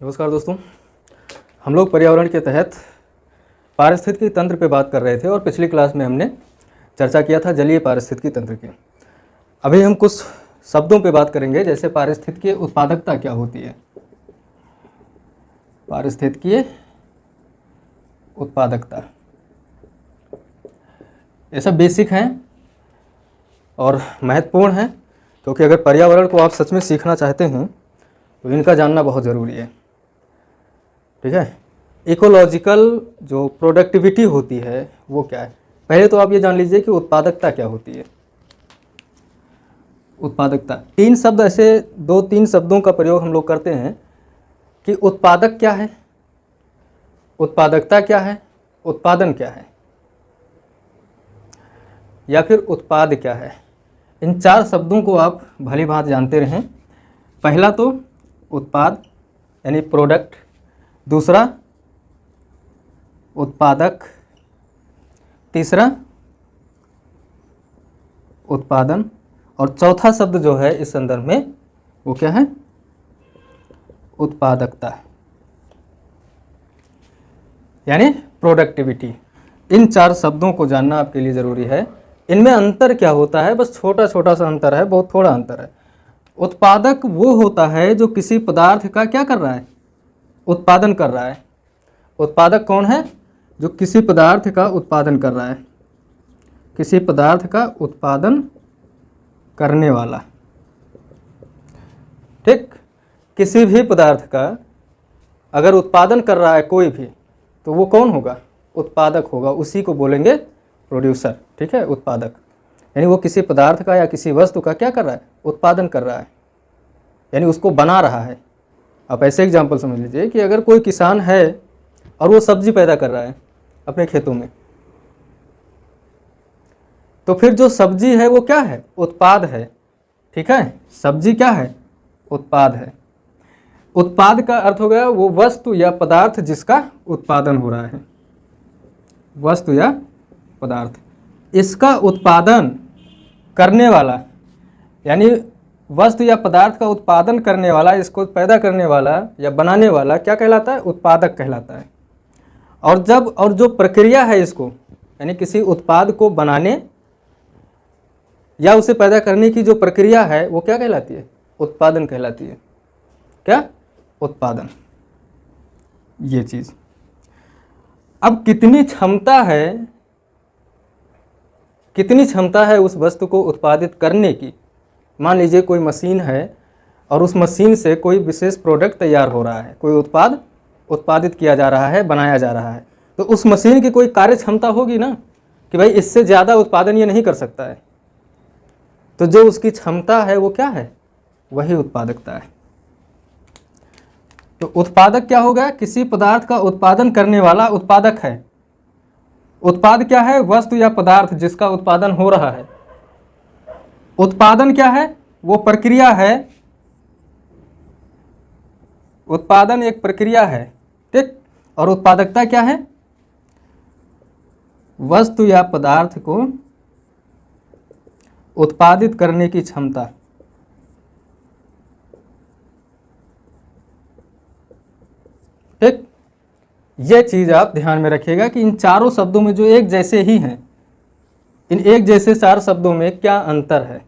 नमस्कार दोस्तों, हम लोग पर्यावरण के तहत पारिस्थितिकी तंत्र पे बात कर रहे थे और पिछली क्लास में हमने चर्चा किया था जलीय पारिस्थितिकी तंत्र की। अभी हम कुछ शब्दों पे बात करेंगे, जैसे पारिस्थितिकी उत्पादकता क्या होती है। पारिस्थितिकी उत्पादकता ये सब बेसिक हैं और महत्वपूर्ण हैं, क्योंकि अगर पर्यावरण को आप सच में सीखना चाहते हैं तो इनका जानना बहुत ज़रूरी है। ठीक है, इकोलॉजिकल जो प्रोडक्टिविटी होती है वो क्या है। पहले तो आप ये जान लीजिए कि उत्पादकता क्या होती है। उत्पादकता तीन शब्द, ऐसे दो तीन शब्दों का प्रयोग हम लोग करते हैं कि उत्पादक क्या है, उत्पादकता क्या है, उत्पादन क्या है, या फिर उत्पाद क्या है। इन चार शब्दों को आप भली भांति जानते रहें। पहला तो उत्पाद यानी प्रोडक्ट, दूसरा उत्पादक, तीसरा उत्पादन, और चौथा शब्द जो है इस संदर्भ में वो क्या है, उत्पादकता यानी प्रोडक्टिविटी। इन चार शब्दों को जानना आपके लिए ज़रूरी है। इनमें अंतर क्या होता है, बस छोटा छोटा सा अंतर है, बहुत थोड़ा अंतर है। उत्पादक वो होता है जो किसी पदार्थ का क्या कर रहा है, उत्पादन कर रहा है। उत्पादक कौन है, जो किसी पदार्थ का उत्पादन कर रहा है, किसी पदार्थ का उत्पादन करने वाला। ठीक, किसी भी पदार्थ का अगर उत्पादन कर रहा है कोई भी, तो वो कौन होगा, उत्पादक होगा। उसी को बोलेंगे प्रोड्यूसर। ठीक है, उत्पादक यानी वो किसी पदार्थ का या किसी वस्तु का क्या कर रहा है, उत्पादन कर रहा है, यानी उसको बना रहा है। आप ऐसे एग्जाम्पल समझ लीजिए कि अगर कोई किसान है और वो सब्जी पैदा कर रहा है अपने खेतों में, तो फिर जो सब्जी है वो क्या है, उत्पाद है। ठीक है, सब्जी क्या है, उत्पाद है। उत्पाद का अर्थ हो गया वो वस्तु या पदार्थ जिसका उत्पादन हो रहा है, वस्तु या पदार्थ। इसका उत्पादन करने वाला यानी वस्तु या पदार्थ का उत्पादन करने वाला, इसको पैदा करने वाला या बनाने वाला क्या कहलाता है, उत्पादक कहलाता है। और जो प्रक्रिया है इसको, यानी किसी उत्पाद को बनाने या उसे पैदा करने की जो प्रक्रिया है वो क्या कहलाती है, उत्पादन कहलाती है। क्या, उत्पादन। ये चीज अब कितनी क्षमता है उस वस्तु को उत्पादित करने की। मान लीजिए कोई मशीन है और उस मशीन से कोई विशेष प्रोडक्ट तैयार हो रहा है, कोई उत्पाद उत्पादित किया जा रहा है, बनाया जा रहा है, तो उस मशीन की कोई कार्य क्षमता होगी ना, कि भाई इससे ज़्यादा उत्पादन ये नहीं कर सकता है। तो जो उसकी क्षमता है वो क्या है, वही उत्पादकता है। तो उत्पादक क्या होगा, किसी पदार्थ का उत्पादन करने वाला उत्पादक है। उत्पाद क्या है, वस्तु या पदार्थ जिसका उत्पादन हो रहा है। उत्पादन क्या है, वो प्रक्रिया है। उत्पादन एक प्रक्रिया है। ठीक, और उत्पादकता क्या है, वस्तु या पदार्थ को उत्पादित करने की क्षमता। ठीक, ये चीज आप ध्यान में रखिएगा कि इन चारों शब्दों में जो एक जैसे ही हैं, इन एक जैसे चार शब्दों में क्या अंतर है।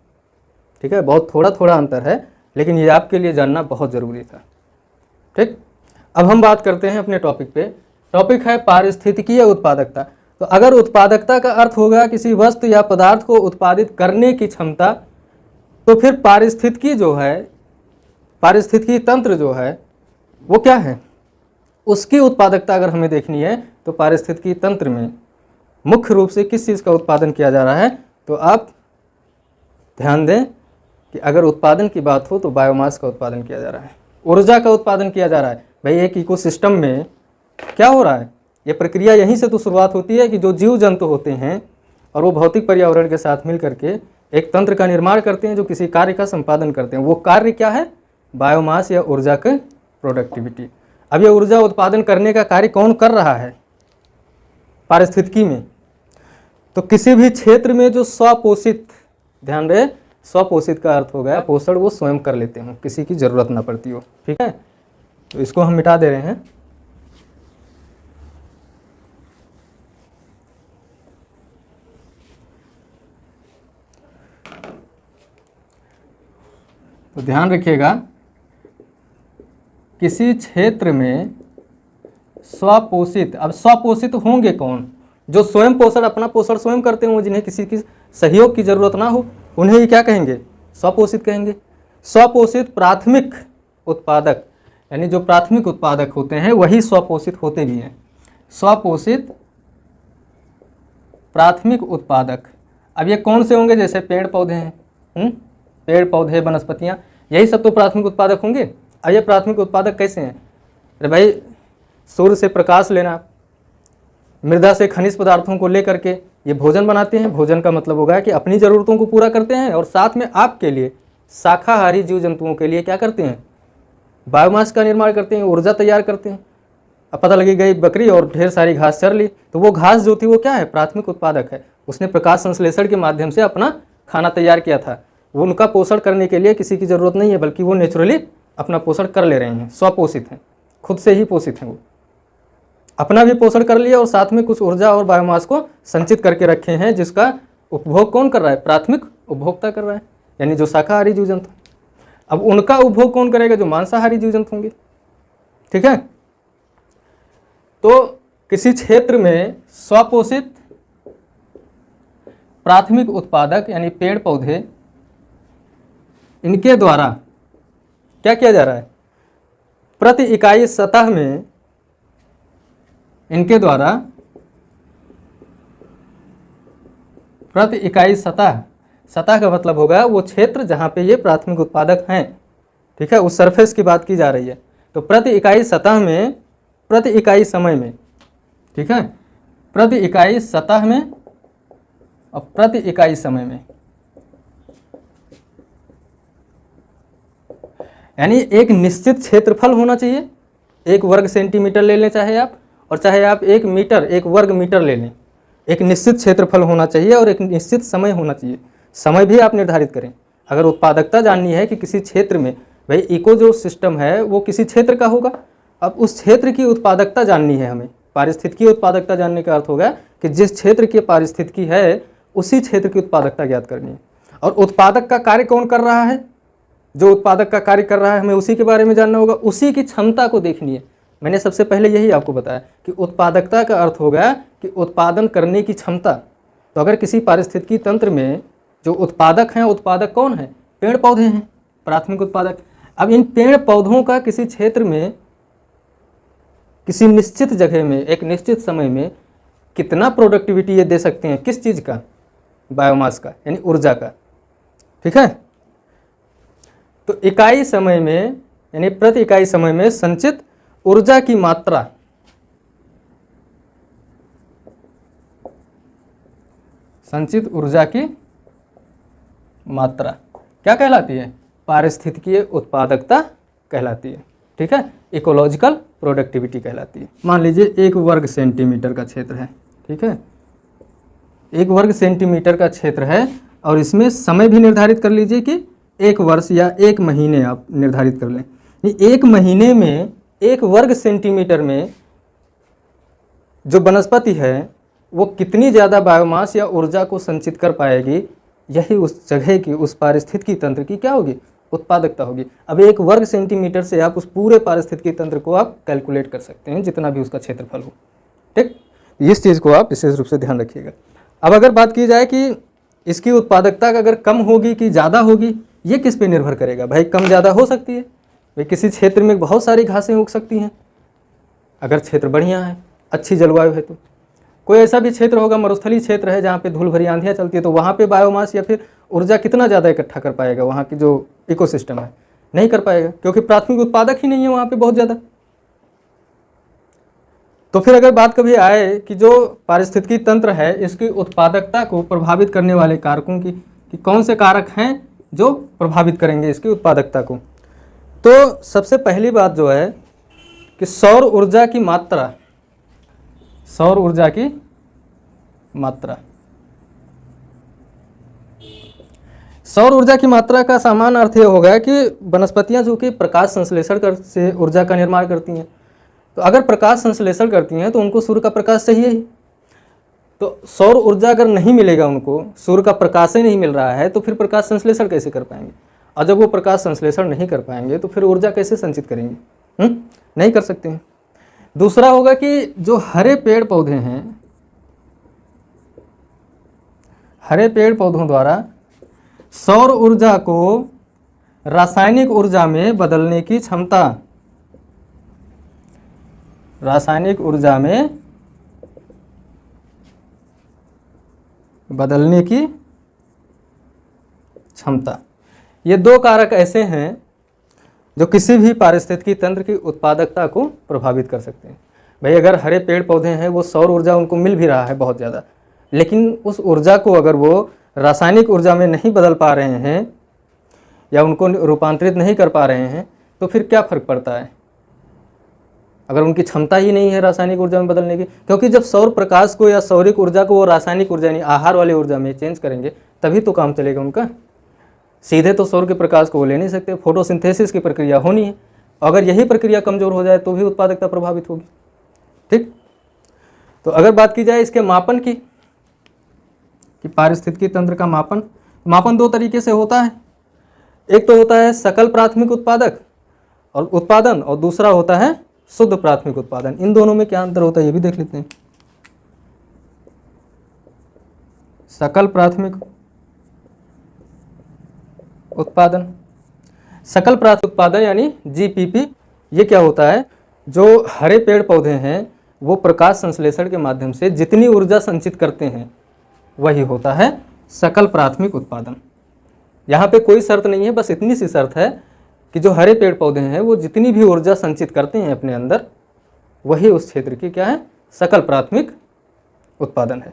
ठीक है, बहुत थोड़ा थोड़ा अंतर है, लेकिन ये आपके लिए जानना बहुत ज़रूरी था। ठीक, अब हम बात करते हैं अपने टॉपिक पे। टॉपिक है पारिस्थितिकीय उत्पादकता। तो अगर उत्पादकता का अर्थ होगा किसी वस्तु या पदार्थ को उत्पादित करने की क्षमता, तो फिर पारिस्थितिकी जो है, पारिस्थितिकी तंत्र जो है वो क्या है, उसकी उत्पादकता अगर हमें देखनी है तो पारिस्थितिकी तंत्र में मुख्य रूप से किस चीज़ का उत्पादन किया जा रहा है। तो आप ध्यान दें कि अगर उत्पादन की बात हो तो बायोमास का उत्पादन किया जा रहा है, ऊर्जा का उत्पादन किया जा रहा है। भाई एक इकोसिस्टम में क्या हो रहा है, ये प्रक्रिया यहीं से तो शुरुआत होती है कि जो जीव जंतु होते हैं और वो भौतिक पर्यावरण के साथ मिल करके एक तंत्र का निर्माण करते हैं जो किसी कार्य का संपादन करते हैं। वो कार्य क्या है, बायोमास या ऊर्जा की प्रोडक्टिविटी। अब ये ऊर्जा उत्पादन करने का कार्य कौन कर रहा है, पारिस्थितिकी में। तो किसी भी क्षेत्र में जो स्वपोषित, ध्यान रहे स्वपोषित का अर्थ हो गया पोषण वो स्वयं कर लेते हो, किसी की जरूरत ना पड़ती हो। ठीक है, तो इसको हम मिटा दे रहे हैं। तो ध्यान रखिएगा, किसी क्षेत्र में स्वपोषित, अब स्वपोषित होंगे कौन? जो स्वयं पोषण, अपना पोषण स्वयं करते हो, जिन्हें किसी की सहयोग की जरूरत ना हो, उन्हें ही क्या कहेंगे? स्वपोषित कहेंगे। स्वपोषित प्राथमिक उत्पादक, यानी जो प्राथमिक उत्पादक होते हैं वही स्वपोषित होते भी हैं। स्वपोषित प्राथमिक उत्पादक, अब ये कौन से होंगे? जैसे पेड़ पौधे हैं, पेड़ पौधे, वनस्पतियां, यही सब तो प्राथमिक उत्पादक होंगे। अब ये प्राथमिक उत्पादक कैसे हैं? अरे भाई, सूर्य से प्रकाश लेना, मृदा से खनिज पदार्थों को लेकर के ये भोजन बनाते हैं। भोजन का मतलब होगा कि अपनी ज़रूरतों को पूरा करते हैं और साथ में आपके लिए, शाकाहारी जीव जंतुओं के लिए क्या करते हैं? बायोमास का निर्माण करते हैं, ऊर्जा तैयार करते हैं। अब पता लगी गई बकरी और ढेर सारी घास चर ली, तो वो घास जो थी वो क्या है? प्राथमिक उत्पादक है। उसने प्रकाश संश्लेषण के माध्यम से अपना खाना तैयार किया था। वो उनका पोषण करने के लिए किसी की ज़रूरत नहीं है, बल्कि वो नेचुरली अपना पोषण कर ले रहे हैं, स्वपोषित हैं, खुद से ही पोषित हैं। वो अपना भी पोषण कर लिया और साथ में कुछ ऊर्जा और बायोमास को संचित करके रखे हैं, जिसका उपभोग कौन कर रहा है? प्राथमिक उपभोक्ता कर रहा है, यानी जो शाकाहारी जीव जंतु। अब उनका उपभोग कौन करेगा? जो मांसाहारी जीव जंतु होंगे। ठीक है, तो किसी क्षेत्र में स्वपोषित प्राथमिक उत्पादक यानी पेड़ पौधे, इनके द्वारा क्या किया जा रहा है? प्रति इकाई सतह में इनके द्वारा प्रति इकाई सतह, सतह का मतलब होगा वो क्षेत्र जहाँ पे ये प्राथमिक उत्पादक हैं। ठीक है, उस सरफेस की बात की जा रही है। तो प्रति इकाई सतह में, प्रति इकाई समय में, ठीक है, प्रति इकाई सतह में और प्रति इकाई समय में, यानी एक निश्चित क्षेत्रफल होना चाहिए। 1 वर्ग सेंटीमीटर ले लें चाहे आप, और चाहे आप 1 मीटर, 1 वर्ग मीटर ले लें। एक निश्चित क्षेत्रफल होना चाहिए और एक निश्चित समय होना चाहिए। समय भी आप निर्धारित करें। अगर उत्पादकता जाननी है कि किसी क्षेत्र में, भाई इको जो सिस्टम है वो किसी क्षेत्र का होगा, अब उस क्षेत्र की उत्पादकता जाननी है हमें। पारिस्थितिकी उत्पादकता जानने का अर्थ होगा कि जिस क्षेत्र की पारिस्थितिकी है उसी क्षेत्र की उत्पादकता ज्ञात करनी है। और उत्पादक का कार्य कौन कर रहा है? जो उत्पादक का कार्य कर रहा है हमें उसी के बारे में जानना होगा, उसी की क्षमता को देखनी है। मैंने सबसे पहले यही आपको बताया कि उत्पादकता का अर्थ होगा कि उत्पादन करने की क्षमता। तो अगर किसी पारिस्थितिकी तंत्र में जो उत्पादक हैं, उत्पादक कौन है? पेड़ पौधे हैं, प्राथमिक उत्पादक। अब इन पेड़ पौधों का किसी क्षेत्र में, किसी निश्चित जगह में, एक निश्चित समय में कितना प्रोडक्टिविटी ये दे सकते हैं? किस चीज़ का? बायोमास का, यानी ऊर्जा का। ठीक है, तो इकाई समय में, यानी प्रति इकाई समय में संचित ऊर्जा की मात्रा, संचित ऊर्जा की मात्रा क्या कहलाती है? पारिस्थितिकीय उत्पादकता कहलाती है। ठीक है, इकोलॉजिकल प्रोडक्टिविटी कहलाती है। मान लीजिए 1 वर्ग सेंटीमीटर का क्षेत्र है। ठीक है, 1 वर्ग सेंटीमीटर का क्षेत्र है और इसमें समय भी निर्धारित कर लीजिए कि 1 वर्ष या 1 महीने आप निर्धारित कर लें। 1 महीने में 1 वर्ग सेंटीमीटर में जो वनस्पति है वो कितनी ज़्यादा बायोमास या ऊर्जा को संचित कर पाएगी, यही उस जगह की, उस पारिस्थितिकी तंत्र की क्या होगी? उत्पादकता होगी। अब 1 वर्ग सेंटीमीटर से आप उस पूरे पारिस्थितिकी तंत्र को आप कैलकुलेट कर सकते हैं, जितना भी उसका क्षेत्रफल हो। ठीक, इस चीज़ को आप विशेष रूप से ध्यान रखिएगा। अब अगर बात की जाए कि इसकी उत्पादकता अगर कम होगी कि ज़्यादा होगी, ये किस पे निर्भर करेगा? भाई कम ज़्यादा हो सकती है। भाई किसी क्षेत्र में बहुत सारी घासें उग सकती हैं अगर क्षेत्र बढ़िया है, अच्छी जलवायु है। तो कोई ऐसा भी क्षेत्र होगा, मरुस्थलीय क्षेत्र है, जहाँ पे धूल भरी आंधियाँ चलती है, तो वहाँ पे बायोमास या फिर ऊर्जा कितना ज़्यादा इकट्ठा कर पाएगा? वहाँ की जो इकोसिस्टम है नहीं कर पाएगा, क्योंकि प्राथमिक उत्पादक ही नहीं है वहाँ पे बहुत ज़्यादा। तो फिर अगर बात कभी आए कि जो पारिस्थितिकी तंत्र है इसकी उत्पादकता को प्रभावित करने वाले कारकों की, कि कौन से कारक हैं जो प्रभावित करेंगे इसकी उत्पादकता को, तो सबसे पहली बात जो है कि सौर ऊर्जा की मात्रा, सौर ऊर्जा की मात्रा। सौर ऊर्जा की मात्रा का सामान्य अर्थ ये हो गया कि वनस्पतियां जो कि प्रकाश संश्लेषण कर से ऊर्जा का निर्माण करती हैं, तो अगर प्रकाश संश्लेषण करती हैं तो उनको सूर्य का प्रकाश चाहिए ही। तो सौर ऊर्जा अगर नहीं मिलेगा, उनको सूर्य का प्रकाश ही नहीं मिल रहा है, तो फिर प्रकाश संश्लेषण कैसे कर पाएंगे? और जब वो प्रकाश संश्लेषण नहीं कर पाएंगे तो फिर ऊर्जा कैसे संचित करेंगे? नहीं कर सकते हैं। दूसरा होगा कि जो हरे पेड़ पौधे हैं, हरे पेड़ पौधों द्वारा सौर ऊर्जा को रासायनिक ऊर्जा में बदलने की क्षमता, रासायनिक ऊर्जा में बदलने की क्षमता, ये दो कारक ऐसे हैं जो किसी भी पारिस्थितिकी तंत्र की उत्पादकता को प्रभावित कर सकते हैं। भाई अगर हरे पेड़ पौधे हैं, वो सौर ऊर्जा उनको मिल भी रहा है बहुत ज़्यादा, लेकिन उस ऊर्जा को अगर वो रासायनिक ऊर्जा में नहीं बदल पा रहे हैं या उनको रूपांतरित नहीं कर पा रहे हैं, तो फिर क्या फ़र्क पड़ता है अगर उनकी क्षमता ही नहीं है रासायनिक ऊर्जा में बदलने की? क्योंकि जब सौर प्रकाश को या सौरिक ऊर्जा को वो रासायनिक ऊर्जा यानी आहार वाली ऊर्जा में चेंज करेंगे, तभी तो काम चलेगा उनका। सीधे तो सौर के प्रकाश को वो ले नहीं सकते, फोटोसिंथेसिस की प्रक्रिया होनी है। अगर यही प्रक्रिया कमज़ोर हो जाए तो भी उत्पादकता प्रभावित होगी। ठीक, तो अगर बात की जाए इसके मापन की, कि पारिस्थितिकी तंत्र का मापन, मापन दो तरीके से होता है। एक तो होता है सकल प्राथमिक उत्पादक और उत्पादन, और दूसरा होता है शुद्ध प्राथमिक उत्पादन। इन दोनों में क्या अंतर होता है ये भी देख लेते हैं। सकल प्राथमिक उत्पादन, सकल प्राथमिक उत्पादन यानी जीपीपी, ये क्या होता है? जो हरे पेड़ पौधे हैं वो प्रकाश संश्लेषण के माध्यम से जितनी ऊर्जा संचित करते हैं वही होता है सकल प्राथमिक उत्पादन। यहाँ पे कोई शर्त नहीं है, बस इतनी सी शर्त है कि जो हरे पेड़ पौधे हैं वो जितनी भी ऊर्जा संचित करते हैं अपने अंदर, वही उस क्षेत्र की क्या है? सकल प्राथमिक उत्पादन है।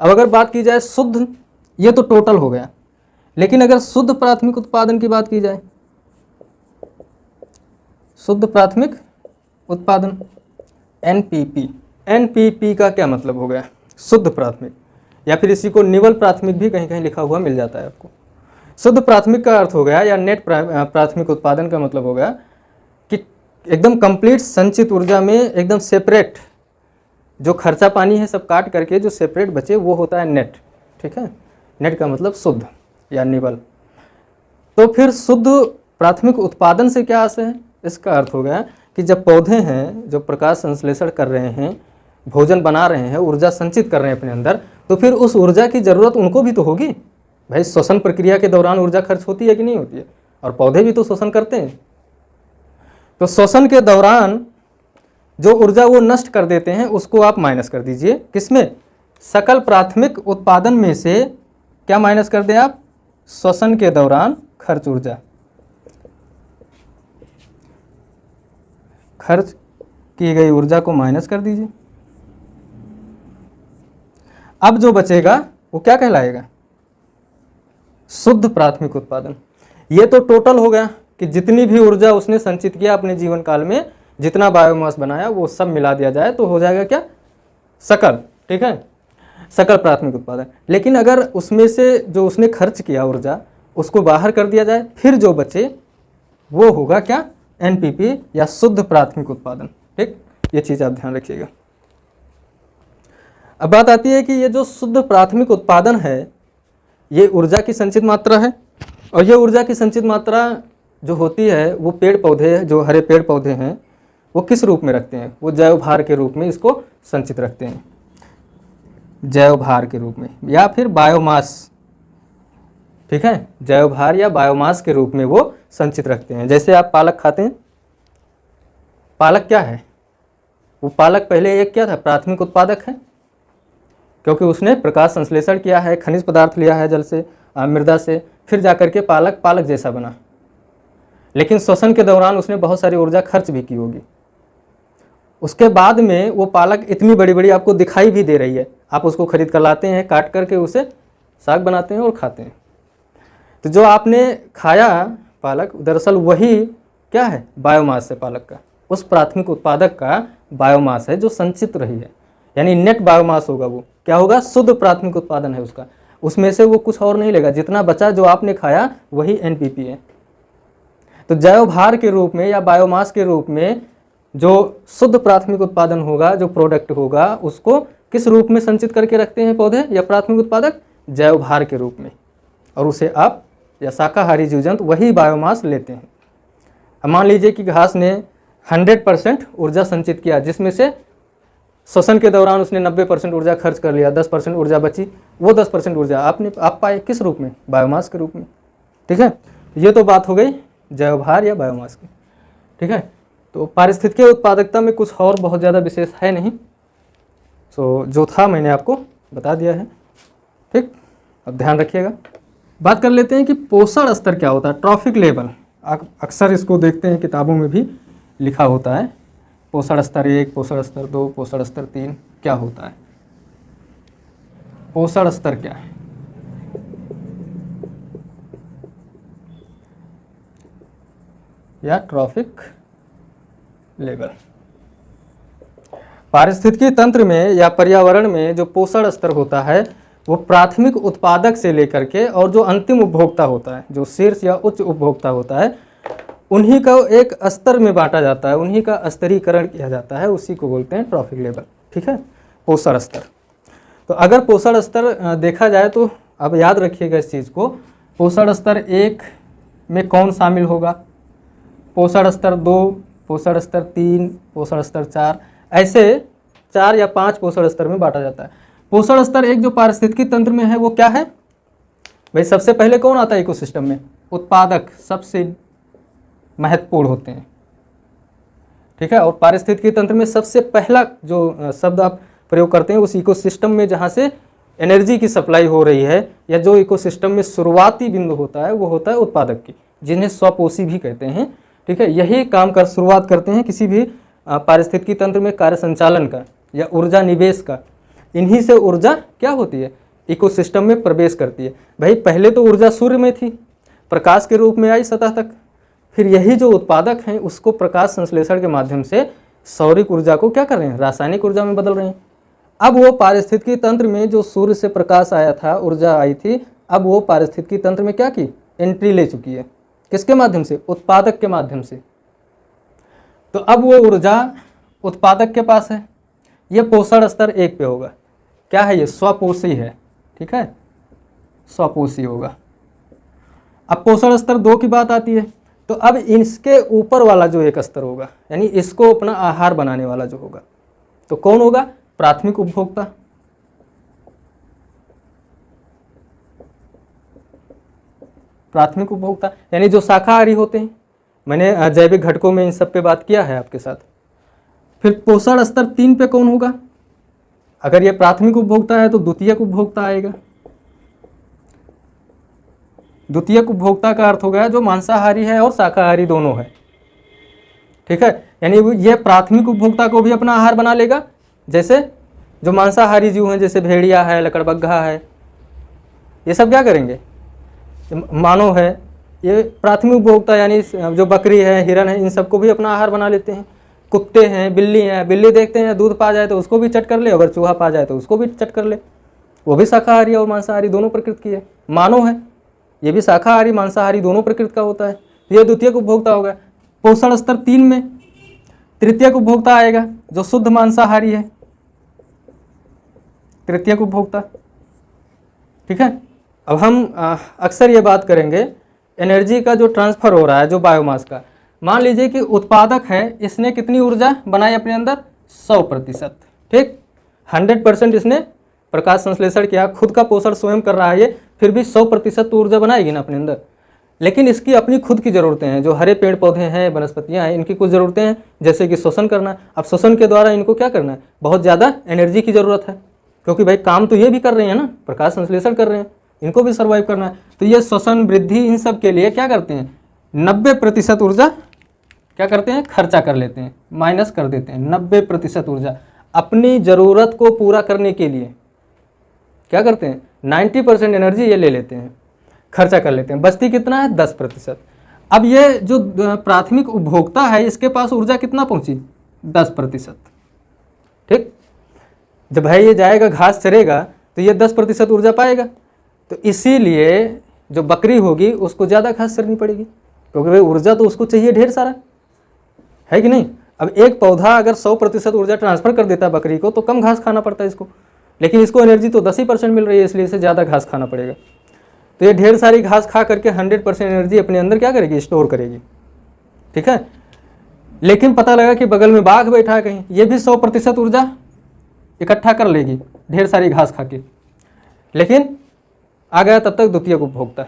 अब अगर बात की जाए शुद्ध, ये तो टोटल हो गया, लेकिन अगर शुद्ध प्राथमिक उत्पादन की बात की जाए, शुद्ध प्राथमिक उत्पादन एनपीपी, एनपीपी का क्या मतलब हो गया? शुद्ध प्राथमिक, या फिर इसी को निवल प्राथमिक भी कहीं कहीं लिखा हुआ मिल जाता है आपको। शुद्ध प्राथमिक का अर्थ हो गया, या नेट प्राथमिक उत्पादन का मतलब हो गया कि एकदम कंप्लीट संचित ऊर्जा में एकदम सेपरेट, जो खर्चा पानी है सब काट करके जो सेपरेट बचे वो होता है नेट। ठीक है, नेट का मतलब शुद्ध या निवल। तो फिर शुद्ध प्राथमिक उत्पादन से क्या आशय है? इसका अर्थ हो गया कि जब पौधे हैं जो प्रकाश संश्लेषण कर रहे हैं, भोजन बना रहे हैं, ऊर्जा संचित कर रहे हैं अपने अंदर, तो फिर उस ऊर्जा की ज़रूरत उनको भी तो होगी। भाई श्वसन प्रक्रिया के दौरान ऊर्जा खर्च होती है कि नहीं होती है? और पौधे भी तो श्वसन करते हैं। तो श्वसन के दौरान जो ऊर्जा वो नष्ट कर देते हैं उसको आप माइनस कर दीजिए, किसमें? सकल प्राथमिक उत्पादन में से क्या माइनस कर दें आप? श्वसन के दौरान खर्च ऊर्जा, खर्च की गई ऊर्जा को माइनस कर दीजिए। अब जो बचेगा वो क्या कहलाएगा? शुद्ध प्राथमिक उत्पादन। ये तो टोटल हो गया कि जितनी भी ऊर्जा उसने संचित किया अपने जीवन काल में, जितना बायोमास बनाया वो सब मिला दिया जाए तो हो जाएगा क्या? सकल। ठीक है, सकल प्राथमिक उत्पादन। लेकिन अगर उसमें से जो उसने खर्च किया ऊर्जा उसको बाहर कर दिया जाए, फिर जो बचे वो होगा क्या? एनपीपी या शुद्ध प्राथमिक उत्पादन। ठीक, ये चीज़ आप ध्यान रखिएगा। अब बात आती है कि ये जो शुद्ध प्राथमिक उत्पादन है ये ऊर्जा की संचित मात्रा है, और ये ऊर्जा की संचित मात्रा जो होती है वो पेड़ पौधे, जो हरे पेड़ पौधे हैं वो किस रूप में रखते हैं? वो जैव भार के रूप में इसको संचित रखते हैं, जैव भार के रूप में या फिर बायोमास। ठीक है, जैव भार या बायोमास के रूप में वो संचित रखते हैं। जैसे आप पालक खाते हैं, पालक क्या है? वो पालक पहले एक क्या था? प्राथमिक उत्पादक है, क्योंकि उसने प्रकाश संश्लेषण किया है, खनिज पदार्थ लिया है जल से, मृदा से, फिर जाकर के पालक पालक जैसा बना। लेकिन श्वसन के दौरान उसने बहुत सारी ऊर्जा खर्च भी की होगी। उसके बाद में वो पालक इतनी बड़ी बड़ी आपको दिखाई भी दे रही है, आप उसको खरीद कर लाते हैं, काट करके उसे साग बनाते हैं और खाते हैं। तो जो आपने खाया पालक, दरअसल वही क्या है? बायोमास है पालक का, उस प्राथमिक उत्पादक का बायोमास है जो संचित रही है, यानी नेट बायोमास होगा। वो क्या होगा? शुद्ध प्राथमिक उत्पादन है उसका। उसमें से वो कुछ और नहीं लेगा, जितना बचा जो आपने खाया वही एनपीपी है। तो जैव भार के रूप में या बायोमास के रूप में जो शुद्ध प्राथमिक उत्पादन होगा, जो प्रोडक्ट होगा, उसको किस रूप में संचित करके रखते हैं पौधे या प्राथमिक उत्पादक? जैव भार के रूप में, और उसे आप या शाकाहारी जीव जंतु वही बायोमास लेते हैं। अब मान लीजिए कि घास ने 100% ऊर्जा संचित किया, जिसमें से श्वसन के दौरान उसने 90% ऊर्जा खर्च कर लिया, 10% ऊर्जा बची, वो 10% ऊर्जा आप पाए किस रूप में? बायोमास के रूप में। ठीक है, ये तो बात हो गई जैव भार या बायोमास की। ठीक है, तो पारिस्थितिकीय उत्पादकता में कुछ और बहुत ज़्यादा विशेष है नहीं, सो जो था मैंने आपको बता दिया है। ठीक, अब ध्यान रखिएगा। बात कर लेते हैं कि पोषण स्तर क्या होता है, ट्रॉफिक लेवल। अक्सर इसको देखते हैं किताबों में भी लिखा होता है, पोषण स्तर 1, पोषण स्तर 2, पोषण स्तर 3 क्या होता है? पोषण स्तर क्या है? या ट्रॉफिक लेवल। पारिस्थितिकी तंत्र में या पर्यावरण में जो पोषण स्तर होता है वो प्राथमिक उत्पादक से लेकर के और जो अंतिम उपभोक्ता होता है, जो शीर्ष या उच्च उपभोक्ता होता है, उन्हीं का एक स्तर में बांटा जाता है, उन्हीं का स्तरीकरण किया जाता है, उसी को बोलते हैं ट्रॉफिक लेवल। ठीक है, पोषण स्तर। तो अगर पोषण स्तर देखा जाए तो अब याद रखिएगा इस चीज़ को, पोषण स्तर 1 में कौन शामिल होगा, पोषण स्तर 2, पोषण स्तर 3, पोषण स्तर 4, ऐसे 4 या 5 पोषण स्तर में बांटा जाता है। पोषण स्तर 1 जो पारिस्थितिकी तंत्र में है वो क्या है भाई? सबसे पहले कौन आता है इकोसिस्टम में? उत्पादक सबसे महत्वपूर्ण होते हैं। ठीक है, और पारिस्थितिकी तंत्र में सबसे पहला जो शब्द आप प्रयोग करते हैं उस इकोसिस्टम में जहाँ से एनर्जी की सप्लाई हो रही है, या जो इकोसिस्टम में शुरुआती बिंदु होता है वो होता है उत्पादक की, जिन्हें स्वपोषी भी कहते हैं। ठीक है, यही काम कर शुरुआत करते हैं किसी भी पारिस्थितिकी तंत्र में कार्य संचालन का या ऊर्जा निवेश का। इन्हीं से ऊर्जा क्या होती है? इकोसिस्टम में प्रवेश करती है। भाई पहले तो ऊर्जा सूर्य में थी, प्रकाश के रूप में आई सतह तक, फिर यही जो उत्पादक हैं उसको प्रकाश संश्लेषण के माध्यम से सौरिक ऊर्जा को क्या कर रहे हैं? रासायनिक ऊर्जा में बदल रहे हैं। अब वो पारिस्थितिकी तंत्र में जो सूर्य से प्रकाश आया था, ऊर्जा आई थी, अब वो पारिस्थितिकी तंत्र में क्या की? एंट्री ले चुकी है। किसके माध्यम से? उत्पादक के माध्यम से। तो अब वो ऊर्जा उत्पादक के पास है, ये पोषण स्तर 1 पे होगा। क्या है ये? स्वपोषी है। ठीक है, स्वपोषी होगा। अब पोषण स्तर 2 की बात आती है, तो अब इसके ऊपर वाला जो एक स्तर होगा, यानी इसको अपना आहार बनाने वाला जो होगा, तो कौन होगा? प्राथमिक उपभोक्ता। प्राथमिक उपभोक्ता यानी जो शाकाहारी होते हैं। मैंने जैविक घटकों में इन सब पे बात किया है आपके साथ। फिर पोषण स्तर 3 पे कौन होगा? अगर ये प्राथमिक उपभोक्ता है तो द्वितीयक उपभोक्ता आएगा। द्वितीयक उपभोक्ता का अर्थ हो गया जो मांसाहारी है और शाकाहारी दोनों है। ठीक है, यानी ये प्राथमिक उपभोक्ता को भी अपना आहार बना लेगा, जैसे जो मांसाहारी जीव हैं, जैसे भेड़िया है, लकड़बग्घा है, ये सब क्या करेंगे? मानव है, ये प्राथमिक उपभोक्ता यानी जो बकरी है, हिरन है, इन सबको भी अपना आहार बना लेते हैं। कुत्ते हैं, बिल्ली हैं, बिल्ली देखते हैं दूध पा जाए तो उसको भी चट कर ले, अगर चूहा पा जाए तो उसको भी चट कर ले, वो भी शाकाहारी और मांसाहारी दोनों प्रकृति की है। मानव है, ये भी शाकाहारी मांसाहारी दोनों प्रकृति का होता है। ये द्वितीयक उपभोक्ता होगा। पोषण स्तर 3 में तृतीयक उपभोक्ता आएगा जो शुद्ध मांसाहारी है, तृतीयक उपभोक्ता। ठीक है, अब हम अक्सर ये बात करेंगे एनर्जी का जो ट्रांसफर हो रहा है, जो बायोमास का। मान लीजिए कि उत्पादक है, इसने कितनी ऊर्जा बनाई अपने अंदर? 100%। ठीक, 100% इसने प्रकाश संश्लेषण किया, खुद का पोषण स्वयं कर रहा है ये, फिर भी 100% तो ऊर्जा बनाएगी ना अपने अंदर। लेकिन इसकी अपनी खुद की ज़रूरतें हैं, जो हरे पेड़ पौधे हैं, वनस्पतियाँ हैं, इनकी कुछ ज़रूरतें हैं, जैसे कि श्वसन करना। अब श्वसन के द्वारा इनको क्या करना है? बहुत ज़्यादा एनर्जी की ज़रूरत है, क्योंकि भाई काम तो ये भी कर रहे हैं ना, प्रकाश संश्लेषण कर रहे हैं, इनको भी सर्वाइव करना है। तो ये श्वसन, वृद्धि, इन सब के लिए क्या करते हैं? 90% ऊर्जा क्या करते हैं? खर्चा कर लेते हैं, माइनस कर देते हैं। 90% ऊर्जा अपनी ज़रूरत को पूरा करने के लिए क्या करते हैं? 90% एनर्जी ये ले लेते हैं, खर्चा कर लेते हैं। बचती कितना है? 10%। अब ये जो प्राथमिक उपभोक्ता है, इसके पास ऊर्जा कितना पहुंची? 10%। ठीक, जब भाई ये जाएगा घास चरेगा तो ये 10% ऊर्जा पाएगा। तो इसीलिए जो बकरी होगी उसको ज़्यादा घास चरनी पड़ेगी, क्योंकि भाई ऊर्जा तो उसको चाहिए ढेर सारा, है कि नहीं। अब एक पौधा अगर 100% ऊर्जा ट्रांसफर कर देता है बकरी को तो कम घास खाना पड़ता है इसको, लेकिन इसको एनर्जी तो 10% मिल रही है, इसलिए इसे ज़्यादा घास खाना पड़ेगा। तो ये ढेर सारी घास खा करके 100% एनर्जी अपने अंदर क्या करेगी, स्टोर करेगी, ठीक है। लेकिन पता लगा कि बगल में बाघ बैठा है कहीं, ये भी 100% ऊर्जा इकट्ठा कर लेगी ढेर सारी घास खा के, लेकिन आ गया तब तक द्वितीयक उपभोक्ता,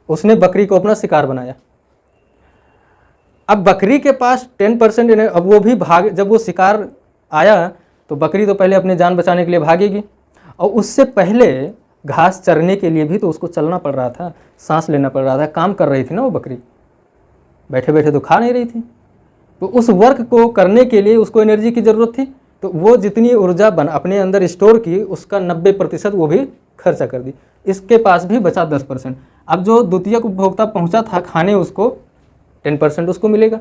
उसने बकरी को अपना शिकार बनाया। अब बकरी के पास 10% एनर्जी, अब वो भी भाग, जब वो शिकार आया तो बकरी तो पहले अपनी जान बचाने के लिए भागेगी, और उससे पहले घास चरने के लिए भी तो उसको चलना पड़ रहा था, सांस लेना पड़ रहा था, काम कर रही थी ना वो बकरी, बैठे बैठे तो खा नहीं रही थी। तो उस वर्क को करने के लिए उसको एनर्जी की ज़रूरत थी, तो वो जितनी ऊर्जा अपने अंदर स्टोर की उसका 90% वो भी खर्चा कर दी, इसके पास भी बचा 10%। अब जो द्वितीयक उपभोक्ता पहुंचा था खाने, उसको 10% उसको मिलेगा।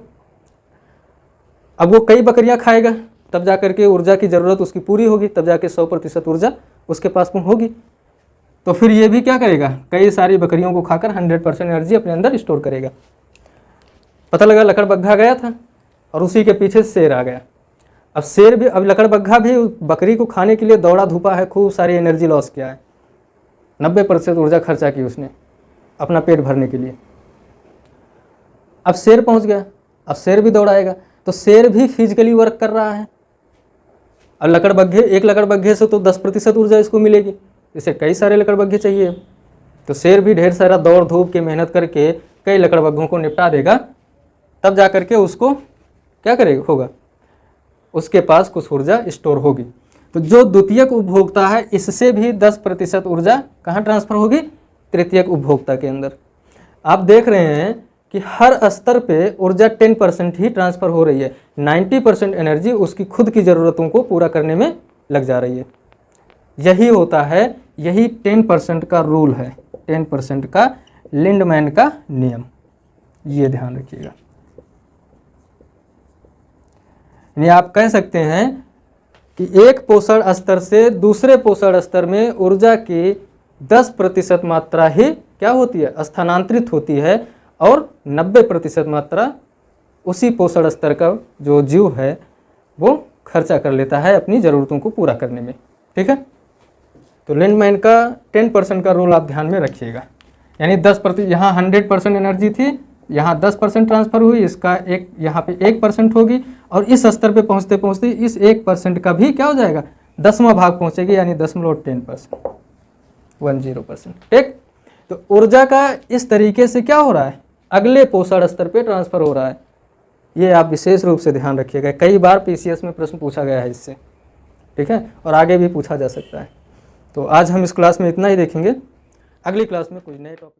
अब वो कई बकरियां खाएगा, तब जा करके ऊर्जा की ज़रूरत उसकी पूरी होगी, तब जाके 100% ऊर्जा उसके पास होगी। तो फिर ये भी क्या करेगा, कई सारी बकरियों को खाकर 100% एनर्जी अपने अंदर स्टोर करेगा। पता लगा लकड़बग्घा गया था और उसी के पीछे शेर आ गया। अब शेर भी, अब लकड़बग्घा भी बकरी को खाने के लिए दौड़ा धूपा है, खूब सारी एनर्जी लॉस किया है, 90% ऊर्जा खर्चा की उसने अपना पेट भरने के लिए। अब शेर पहुंच गया, अब शेर भी दौड़ाएगा, तो शेर भी फिजिकली वर्क कर रहा है। अब लकड़बग्घे, एक लकड़बग्घे से तो 10% ऊर्जा इसको मिलेगी, इसे कई सारे लकड़बग्घे चाहिए। तो शेर भी ढेर सारा दौड़ धूप के मेहनत करके कई लकड़बग्घों को निपटा देगा, तब जा करके उसको क्या करेगा, होगा उसके पास कुछ ऊर्जा स्टोर होगी। तो जो द्वितीयक उपभोक्ता है इससे भी 10% ऊर्जा कहाँ ट्रांसफर होगी, तृतीयक उपभोक्ता के अंदर। आप देख रहे हैं कि हर स्तर पे ऊर्जा 10% ही ट्रांसफर हो रही है, 90% एनर्जी उसकी खुद की ज़रूरतों को पूरा करने में लग जा रही है। यही होता है, यही 10% का रूल है, 10% का लिंडमैन का नियम, ये ध्यान रखिएगा। यानी आप कह सकते हैं कि एक पोषण स्तर से दूसरे पोषण स्तर में ऊर्जा की 10% मात्रा ही क्या होती है, स्थानांतरित होती है, और 90% मात्रा उसी पोषण स्तर का जो जीव है वो खर्चा कर लेता है अपनी ज़रूरतों को पूरा करने में, ठीक है। तो लिंडमैन का 10% का रूल आप ध्यान में रखिएगा। यानी 10%, यहाँ 100% एनर्जी थी, यहाँ 10% ट्रांसफ़र हुई, इसका एक यहाँ पे 1% होगी, और इस स्तर पे पहुँचते पहुँचते इस 1% का भी क्या हो जाएगा, 10वां भाग पहुँचेगी, यानी 10% 10%, ठीक। तो ऊर्जा का इस तरीके से क्या हो रहा है, अगले पोषण स्तर पे ट्रांसफ़र हो रहा है। ये आप विशेष रूप से ध्यान रखिएगा, कई बार पीसीएस में प्रश्न पूछा गया है इससे, ठीक है, और आगे भी पूछा जा सकता है। तो आज हम इस क्लास में इतना ही देखेंगे, अगली क्लास में कुछ नए टॉपिक